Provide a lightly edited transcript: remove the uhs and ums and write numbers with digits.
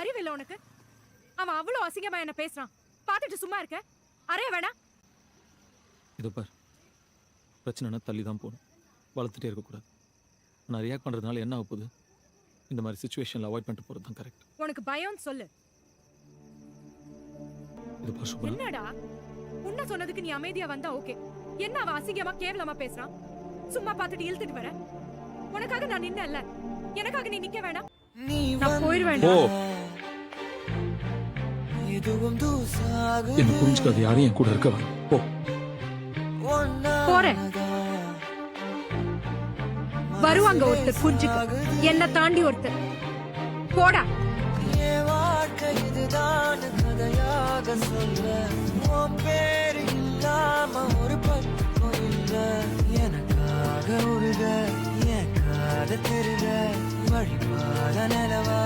அறிவில்ல உனக்கு? அவன் அவ்வளவு அசிங்கமா என்ன பேசுறான், பாத்துட்டு சும்மா இருக்க? அறைய வேணா? இதோ பார், பிரச்சனைனா தள்ளி தான் போகணும், வளர்த்துட்டே இருக்கக்கூடாது. நான் ரியாக்ட் பண்ணுறதுனால என்ன ஆக போகுது? இந்த மாதிரி சுச்சுவேஷனில் அவாய்ட் பண்ணிட்டு போகிறது தான் கரெக்ட். உனக்கு பயம்னு சொல்லு. இது பார் சுபா, என்னடா உன்ன சொன்னதுக்கு நீ அமைதியா வந்தா ஓகே. என்ன அவன் அசிங்கமா கேவலமா பேசுறான்? சும்மா பார்த்துட்டு இழுத்துட்டு வர? உனக்காக நான் நின்னல்ல, எனக்காக நீ நிக்க வேணாம். நான் போயிடுவேன். ஓ, என்ன புரிஞ்சுக்காது யாரும் என் கூட இருக்க வேணாம். போ. போறேன். வருவாங்க ஒருத்தர் புரிஞ்சுக்க, என்ன தாண்டி ஒருத்தர். போடா. இதுதான் கதையாக சொல்ல, உன் பேரு இல்லாம ஒரு பக்கம் இல்ல. எனக்காக உருக, என் காத திருக, வழிபாத நிலவா